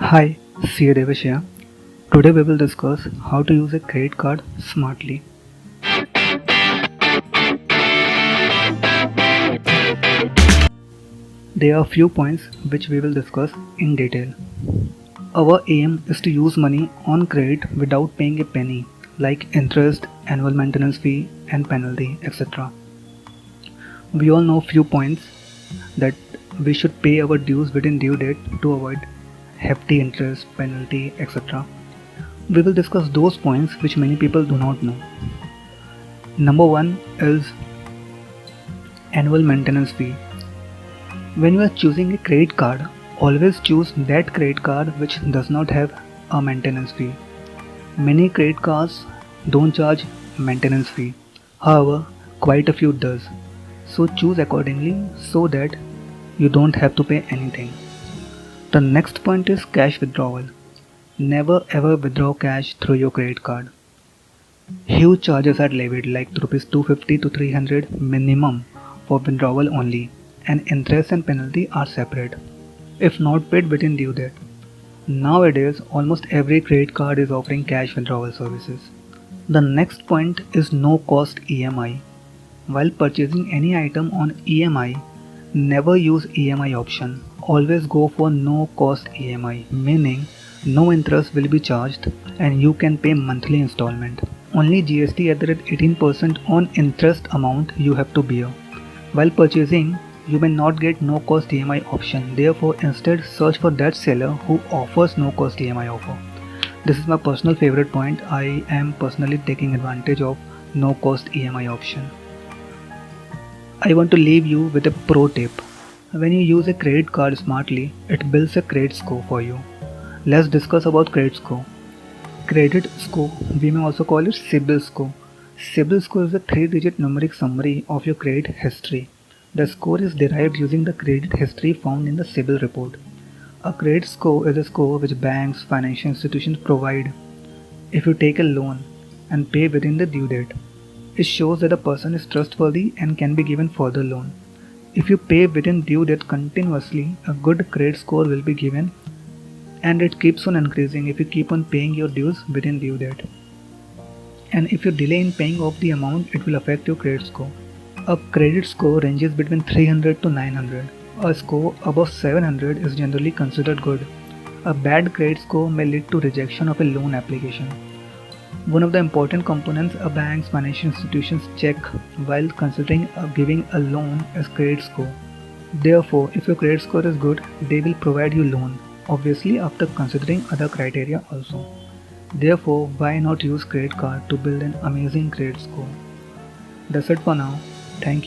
Hi, CA Devesh here. Today we will discuss how to use a credit card smartly. There are a few points which we will discuss in detail. Our aim is to use money on credit without paying a penny, like interest, annual maintenance fee, and penalty, etc. We all know few points that we should pay our dues within due date to avoid hefty interest, penalty, etc. We will discuss those points which many people do not know. Number one is annual maintenance fee. When you are choosing a credit card, always choose that credit card which does not have a maintenance fee. Many credit cards don't charge maintenance fee. However, quite a few does. So choose accordingly so that you don't have to pay anything. The next point is cash withdrawal. Never ever withdraw cash through your credit card. Huge charges are levied like Rs 250 to 300 minimum for withdrawal only, and interest and penalty are separate if not paid within due date. Nowadays, almost every credit card is offering cash withdrawal services. The next point is no cost EMI. While purchasing any item on EMI, never use EMI option. Always go for no cost EMI, meaning no interest will be charged and you can pay monthly installment. Only GST at the rate 18% on interest amount you have to bear. While purchasing, you may not get no cost EMI option. Therefore, instead search for that seller who offers no cost EMI offer. This is my personal favorite point. I am personally taking advantage of no cost EMI option. I want to leave you with a pro tip. When you use a credit card smartly, it builds a credit score for you. Let's discuss about credit score. Credit score, we may also call it CIBIL score. CIBIL score is a 3-digit numeric summary of your credit history. The score is derived using the credit history found in the CIBIL report. A credit score is a score which banks, financial institutions provide if you take a loan and pay within the due date. It shows that a person is trustworthy and can be given further loan. If you pay within due date continuously, a good credit score will be given, and it keeps on increasing if you keep on paying your dues within due date. And if you delay in paying off the amount, it will affect your credit score. A credit score ranges between 300 to 900. A score above 700 is generally considered good. A bad credit score may lead to rejection of a loan application. One of the important components a bank's financial institutions check while considering giving a loan is credit score. Therefore, if your credit score is good, they will provide you loan, obviously after considering other criteria also. Therefore, why not use credit card to build an amazing credit score? That's it for now. Thank you.